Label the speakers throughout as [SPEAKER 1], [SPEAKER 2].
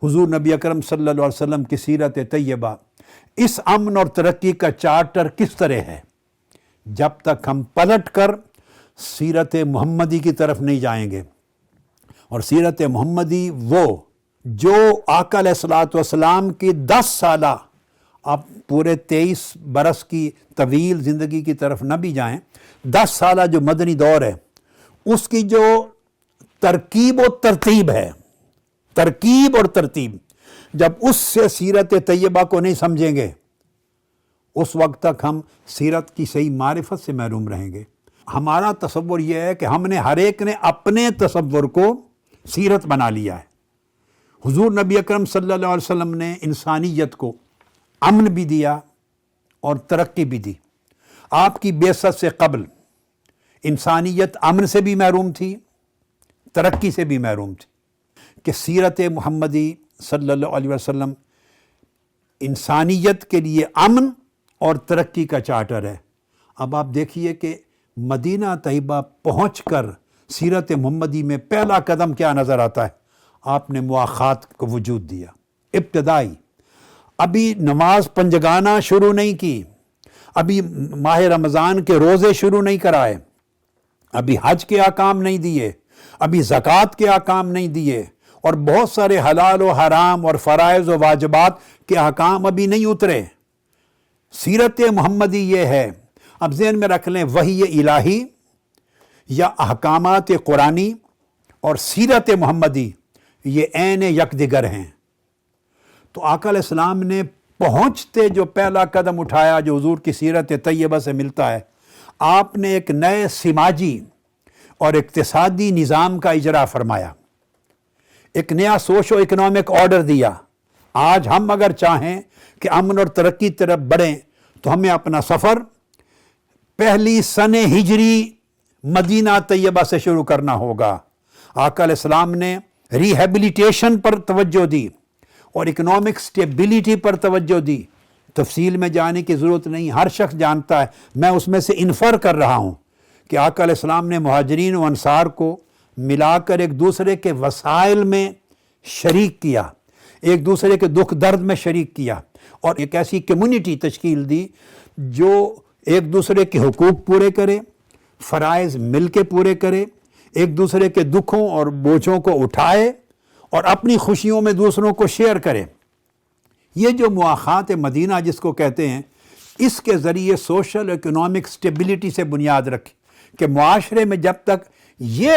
[SPEAKER 1] حضور نبی اکرم صلی اللہ علیہ وسلم کی سیرت طیبہ اس امن اور ترقی کا چارٹر کس طرح ہے؟ جب تک ہم پلٹ کر سیرت محمدی کی طرف نہیں جائیں گے، اور سیرت محمدی وہ جو آقا علیہ الصلوۃ والسلام کی 10 سالہ، آپ پورے 23 برس کی طویل زندگی کی طرف نہ بھی جائیں، 10 سالہ جو مدنی دور ہے اس کی جو ترکیب و ترتیب ہے، ترکیب اور ترتیب، جب اس سے سیرت طیبہ کو نہیں سمجھیں گے اس وقت تک ہم سیرت کی صحیح معرفت سے محروم رہیں گے۔ ہمارا تصور یہ ہے کہ ہم نے ہر ایک نے اپنے تصور کو سیرت بنا لیا ہے۔ حضور نبی اکرم صلی اللہ علیہ وسلم نے انسانیت کو امن بھی دیا اور ترقی بھی دی۔ آپ کی بعثت سے قبل انسانیت امن سے بھی محروم تھی، ترقی سے بھی محروم تھی، کہ سیرت محمدی صلی اللہ علیہ وسلم انسانیت کے لیے امن اور ترقی کا چارٹر ہے۔ اب آپ دیکھیے کہ مدینہ طیبہ پہنچ کر سیرت محمدی میں پہلا قدم کیا نظر آتا ہے؟ آپ نے مواخات کو وجود دیا، ابتدائی۔ ابھی نماز پنجگانہ شروع نہیں کی، ابھی ماہ رمضان کے روزے شروع نہیں کرائے، ابھی حج کے احکام نہیں دیے، ابھی زکوٰۃ کے احکام نہیں دیے، اور بہت سارے حلال و حرام اور فرائض و واجبات کے احکام ابھی نہیں اترے۔ سیرت محمدی یہ ہے، اب ذہن میں رکھ لیں، وحی الہی یا احکامات قرآنی اور سیرت محمدی یہ عین یکدگر ہیں۔ تو آقا علیہ السلام نے پہنچتے جو پہلا قدم اٹھایا جو حضور کی سیرت طیبہ سے ملتا ہے، آپ نے ایک نئے سماجی اور اقتصادی نظام کا اجرا فرمایا، ایک نیا سوشو اکنامک آرڈر دیا۔ آج ہم اگر چاہیں کہ امن اور ترقی طرف بڑھیں تو ہمیں اپنا سفر پہلی سن ہجری مدینہ طیبہ سے شروع کرنا ہوگا۔ آقا علیہ السلام نے ریہیبلیٹیشن پر توجہ دی اور اکنامک سٹیبلٹی پر توجہ دی۔ تفصیل میں جانے کی ضرورت نہیں، ہر شخص جانتا ہے، میں اس میں سے انفر کر رہا ہوں کہ آقا علیہ السلام نے مہاجرین و انصار کو ملا کر ایک دوسرے کے وسائل میں شریک کیا، ایک دوسرے کے دکھ درد میں شریک کیا، اور ایک ایسی کمیونٹی تشکیل دی جو ایک دوسرے کے حقوق پورے کرے، فرائض مل کے پورے کرے، ایک دوسرے کے دکھوں اور بوجھوں کو اٹھائے اور اپنی خوشیوں میں دوسروں کو شیئر کرے۔ یہ جو مواخات مدینہ جس کو کہتے ہیں، اس کے ذریعے سوشل اکنامک سٹیبلٹی سے بنیاد رکھی کہ معاشرے میں جب تک یہ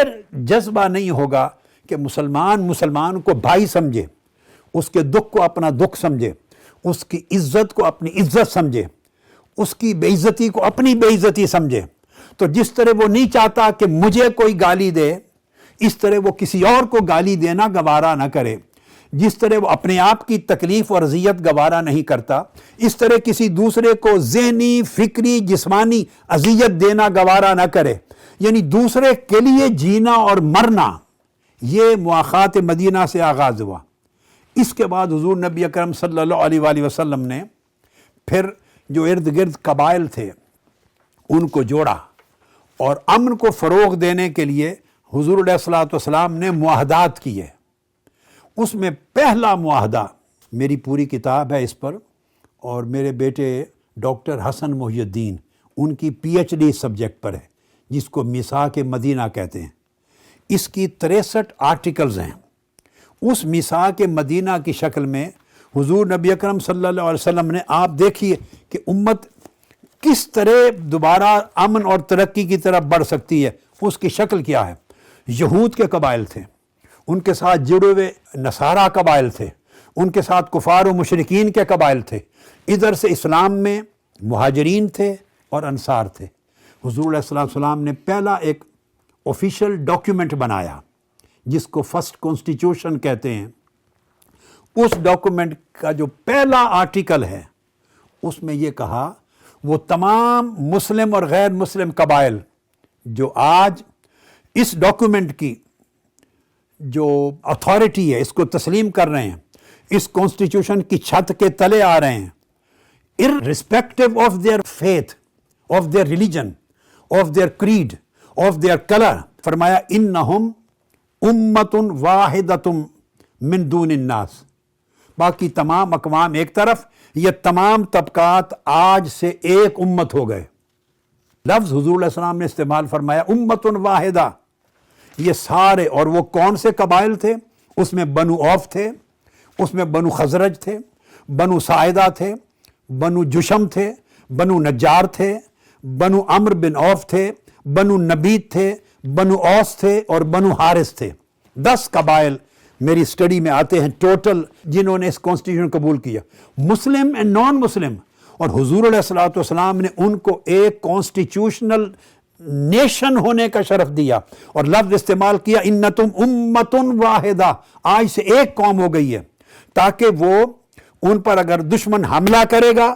[SPEAKER 1] جذبہ نہیں ہوگا کہ مسلمان کو بھائی سمجھے، اس کے دکھ کو اپنا دکھ سمجھے، اس کی عزت کو اپنی عزت سمجھے، اس کی بے عزتی کو اپنی بے عزتی سمجھے، تو جس طرح وہ نہیں چاہتا کہ مجھے کوئی گالی دے، اس طرح وہ کسی اور کو گالی دینا گوارا نہ کرے، جس طرح وہ اپنے آپ کی تکلیف اور اذیت گوارا نہیں کرتا، اس طرح کسی دوسرے کو ذہنی، فکری، جسمانی اذیت دینا گوارا نہ کرے۔ یعنی دوسرے کے لیے جینا اور مرنا، یہ مواخات مدینہ سے آغاز ہوا۔ اس کے بعد حضور نبی اکرم صلی اللہ علیہ وآلہ وسلم نے پھر جو ارد گرد قبائل تھے ان کو جوڑا، اور امن کو فروغ دینے کے لیے حضور علیہ الصلوۃ والسلام نے معاہدات کیے۔ اس میں پہلا معاہدہ، میری پوری کتاب ہے اس پر، اور میرے بیٹے ڈاکٹر حسن محی الدین ان کی پی ایچ ڈی سبجیکٹ پر ہے، جس کو میثاق مدینہ کہتے ہیں۔ اس کی 63 آرٹیکلز ہیں۔ اس میثاق مدینہ کی شکل میں حضور نبی اکرم صلی اللہ علیہ وسلم نے، آپ دیکھیے کہ امت کس طرح دوبارہ امن اور ترقی کی طرف بڑھ سکتی ہے، اس کی شکل کیا ہے۔ یہود کے قبائل تھے، ان کے ساتھ جڑے ہوئے نصارہ قبائل تھے، ان کے ساتھ کفار و مشرکین کے قبائل تھے، ادھر سے اسلام میں مہاجرین تھے اور انصار تھے۔ حضور علیہ السلام نے پہلا ایک آفیشیل ڈاکیومنٹ بنایا جس کو فرسٹ کانسٹیٹیوشن کہتے ہیں۔ اس ڈاکیومنٹ کا جو پہلا آرٹیکل ہے اس میں یہ کہا، وہ تمام مسلم اور غیر مسلم قبائل جو آج اس ڈاکیومنٹ کی جو اتھارٹی ہے اس کو تسلیم کر رہے ہیں، اس کانسٹیٹیوشن کی چھت کے تلے آ رہے ہیں، irrespective of their faith, of their religion, of their creed, of their color، فرمایا انہم امت واحدۃ من دون الناس، باقی تمام اقوام ایک طرف، یہ تمام طبقات آج سے ایک امت ہو گئے۔ لفظ حضور علیہ السلام نے استعمال فرمایا امت واحدہ، یہ سارے، اور وہ کون سے قبائل تھے؟ اس میں بنو اوف تھے، اس میں بنو خزرج تھے، بنو ساعدہ تھے، بنو جشم تھے، بنو نجار تھے، بنو عمرو بن اوف تھے، بنو نبید تھے، بنو اوس تھے، اور بنو حارث تھے۔ 10 قبائل میری اسٹڈی میں آتے ہیں ٹوٹل جنہوں نے اس کانسٹیٹیوشن قبول کیا، مسلم اینڈ نان مسلم، اور حضور علیہ الصلوۃ والسلام نے ان کو ایک کانسٹیٹیوشنل نیشن ہونے کا شرف دیا، اور لفظ استعمال کیا انتم امت واحدہ، آج سے ایک قوم ہو گئی ہے، تاکہ وہ ان پر اگر دشمن حملہ کرے گا،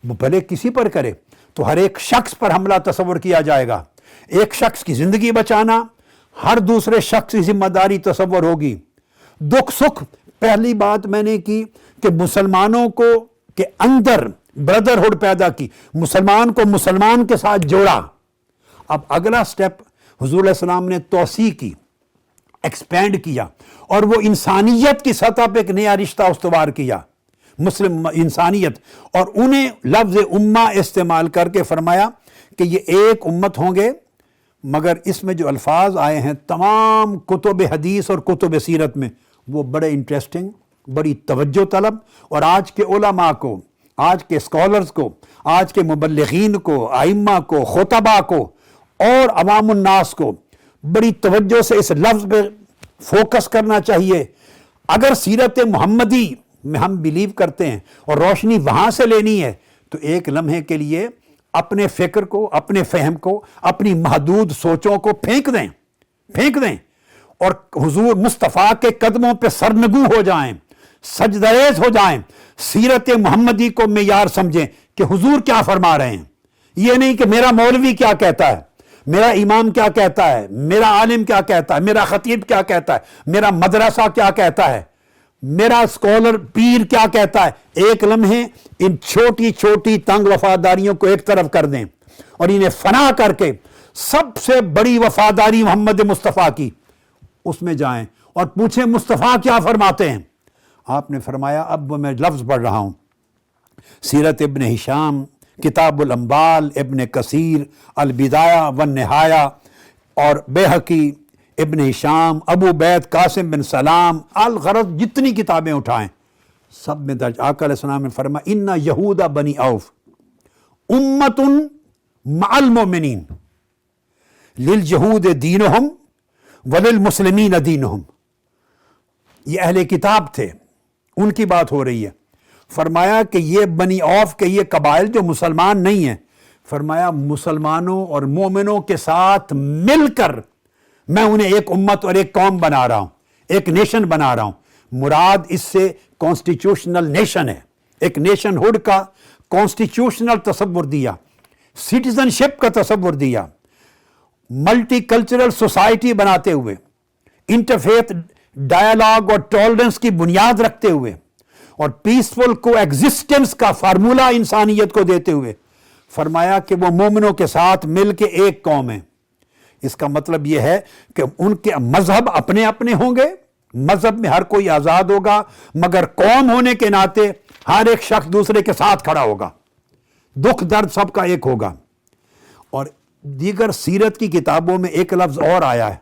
[SPEAKER 1] وہ بھلے کسی پر کرے، تو ہر ایک شخص پر حملہ تصور کیا جائے گا، ایک شخص کی زندگی بچانا ہر دوسرے شخص کی ذمہ داری تصور ہوگی۔ دکھ سکھ، پہلی بات میں نے کی کہ مسلمانوں کو کے اندر بردرہڈ پیدا کی، مسلمان کو مسلمان کے ساتھ جوڑا۔ اب اگلا سٹیپ حضور علیہ السلام نے توسیع کی، ایکسپینڈ کیا، اور وہ انسانیت کی سطح پہ ایک نیا رشتہ استوار کیا، مسلم انسانیت، اور انہیں لفظ امہ استعمال کر کے فرمایا کہ یہ ایک امت ہوں گے۔ مگر اس میں جو الفاظ آئے ہیں تمام کتب حدیث اور کتب سیرت میں، وہ بڑے انٹرسٹنگ، بڑی توجہ طلب، اور آج کے علماء کو، آج کے اسکالرز کو، آج کے مبلغین کو، ائمہ کو، خطباء کو، اور عوام الناس کو بڑی توجہ سے اس لفظ پہ فوکس کرنا چاہیے۔ اگر سیرت محمدی میں ہم بلیو کرتے ہیں اور روشنی وہاں سے لینی ہے، تو ایک لمحے کے لیے اپنے فکر کو، اپنے فہم کو، اپنی محدود سوچوں کو پھینک دیں اور حضور مصطفیٰ کے قدموں پہ سرنگو ہو جائیں، سجدریز ہو جائیں، سیرت محمدی کو معیار سمجھیں کہ حضور کیا فرما رہے ہیں۔ یہ نہیں کہ میرا مولوی کیا کہتا ہے، میرا امام کیا کہتا ہے، میرا عالم کیا کہتا ہے، میرا خطیب کیا کہتا ہے، میرا مدرسہ کیا کہتا ہے، میرا اسکالر پیر کیا کہتا ہے۔ ایک لمحے ان چھوٹی چھوٹی تنگ وفاداریوں کو ایک طرف کر دیں اور انہیں فنا کر کے سب سے بڑی وفاداری محمد مصطفیٰ کی، اس میں جائیں اور پوچھیں مصطفیٰ کیا فرماتے ہیں۔ آپ نے فرمایا، اب میں لفظ پڑھ رہا ہوں، سیرت ابن ہشام، کتاب الانبال، ابن کثیر، البدایہ والنہایہ، اور بیہقی، ابن ہشام، ابو بید قاسم بن سلام، الغرض جتنی کتابیں اٹھائیں سب میں درج۔ آقا علیہ السلام نے فرمایا ان یہود بنی اوف امت مع المؤمنین للجہود دینہم وللمسلمین دینہم۔ یہ اہل کتاب تھے، ان کی بات ہو رہی ہے۔ فرمایا کہ یہ بنی اوف کے یہ قبائل جو مسلمان نہیں ہیں، فرمایا مسلمانوں اور مومنوں کے ساتھ مل کر میں انہیں ایک امت اور ایک قوم بنا رہا ہوں، ایک نیشن بنا رہا ہوں۔ مراد اس سے کانسٹیٹیوشنل نیشن ہے، ایک نیشن ہوڈ کا کانسٹیٹیوشنل تصور دیا، سٹیزن شپ کا تصور دیا، ملٹی کلچرل سوسائٹی بناتے ہوئے، انٹرفیتھ ڈائلاگ اور ٹالرنس کی بنیاد رکھتے ہوئے، اور پیسفل کو ایگزسٹنس کا فارمولہ انسانیت کو دیتے ہوئے فرمایا کہ وہ مومنوں کے ساتھ مل کے ایک قوم ہے۔ اس کا مطلب یہ ہے کہ ان کے مذہب اپنے اپنے ہوں گے، مذہب میں ہر کوئی آزاد ہوگا، مگر قوم ہونے کے ناطے ہر ایک شخص دوسرے کے ساتھ کھڑا ہوگا، دکھ درد سب کا ایک ہوگا۔ اور دیگر سیرت کی کتابوں میں ایک لفظ اور آیا ہے،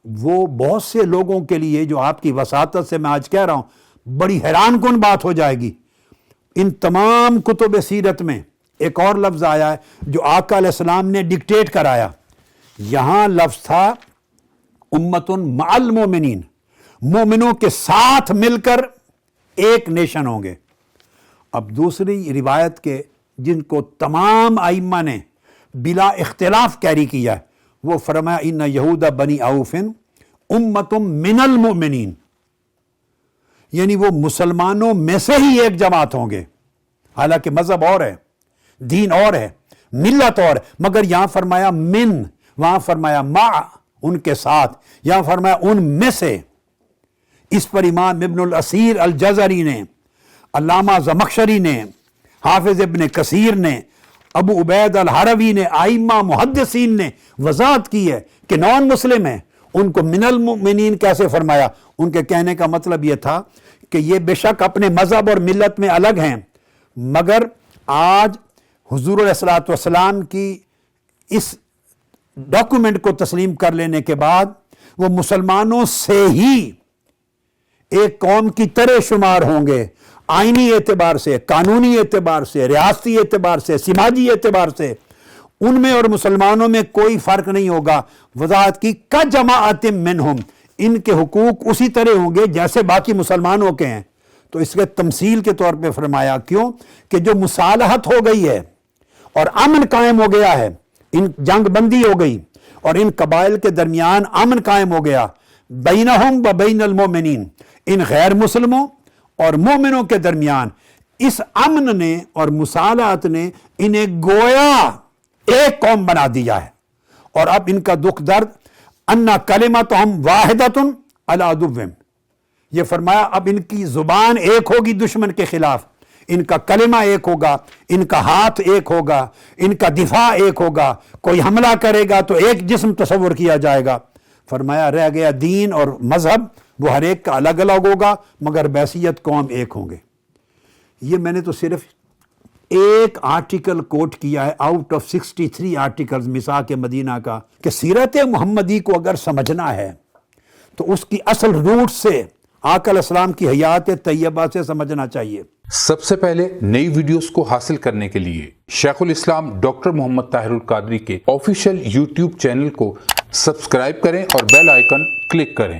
[SPEAKER 1] وہ بہت سے لوگوں کے لیے جو آپ کی وساطت سے میں آج کہہ رہا ہوں بڑی حیران کن بات ہو جائے گی۔ ان تمام کتب سیرت میں ایک اور لفظ آیا ہے جو آقا علیہ السلام نے ڈکٹیٹ کرایا۔ یہاں لفظ تھا امت مع المومنین، مومنوں کے ساتھ مل کر ایک نیشن ہوں گے۔ اب دوسری روایت کے جن کو تمام ائمہ نے بلا اختلاف کیری کیا ہے، وہ فرمایا ان یہود بنی اوف امت من المؤمنین، یعنی وہ مسلمانوں میں سے ہی ایک جماعت ہوں گے۔ حالانکہ مذہب اور ہے، دین اور ہے، ملت اور ہے، مگر یہاں فرمایا من، وہاں فرمایا مع، ان کے ساتھ، یہاں فرمایا ان میں سے۔ اس پر امام ابن الاثیر الجزری نے، علامہ زمخشری نے، حافظ ابن کثیر نے، ابو عبید الحروی نے، ائمہ محدثین نے وضاحت کی ہے کہ نان مسلم ہیں، ان کو من المؤمنین کیسے فرمایا۔ ان کے کہنے کا مطلب یہ تھا کہ یہ بے شک اپنے مذہب اور ملت میں الگ ہیں، مگر آج حضور علیہ الصلوۃ والسلام کی اس ڈاکومنٹ کو تسلیم کر لینے کے بعد وہ مسلمانوں سے ہی ایک قوم کی طرح شمار ہوں گے، آئینی اعتبار سے، قانونی اعتبار سے، ریاستی اعتبار سے، سماجی اعتبار سے ان میں اور مسلمانوں میں کوئی فرق نہیں ہوگا۔ وضاحت کی کجماعت منہم، ان کے حقوق اسی طرح ہوں گے جیسے باقی مسلمانوں کے ہیں۔ تو اس کے تمثیل کے طور پہ فرمایا، کیوں کہ جو مصالحت ہو گئی ہے اور امن قائم ہو گیا ہے، ان جنگ بندی ہو گئی اور ان قبائل کے درمیان امن قائم ہو گیا، بینہم و بین المومنین، ان غیر مسلموں اور مومنوں کے درمیان اس امن نے اور مصالحت نے انہیں گویا ایک قوم بنا دیا ہے۔ اور اب ان کا دکھ درد انا کلمتہم واحدۃ علی عدوہم، یہ فرمایا اب ان کی زبان ایک ہوگی دشمن کے خلاف، ان کا کلمہ ایک ہوگا، ان کا ہاتھ ایک ہوگا، ان کا دفاع ایک ہوگا، کوئی حملہ کرے گا تو ایک جسم تصور کیا جائے گا۔ فرمایا رہ گیا دین اور مذہب، وہ ہر ایک کا الگ الگ ہوگا مگر بحیثیت قوم ایک ہوں گے۔ یہ میں نے تو صرف ایک آرٹیکل کوٹ کیا ہے آؤٹ آف 63 آرٹیکلز میثاق مدینہ کا، کہ سیرت محمدی کو اگر سمجھنا ہے تو اس کی اصل روٹ سے آقا علیہ السلام کی حیات طیبہ سے سمجھنا چاہیے۔
[SPEAKER 2] سب سے پہلے نئی ویڈیوز کو حاصل کرنے کے لیے شیخ الاسلام ڈاکٹر محمد طاہر القادری کے آفیشیل یوٹیوب چینل کو سبسکرائب کریں اور بیل آئیکن کلک کریں۔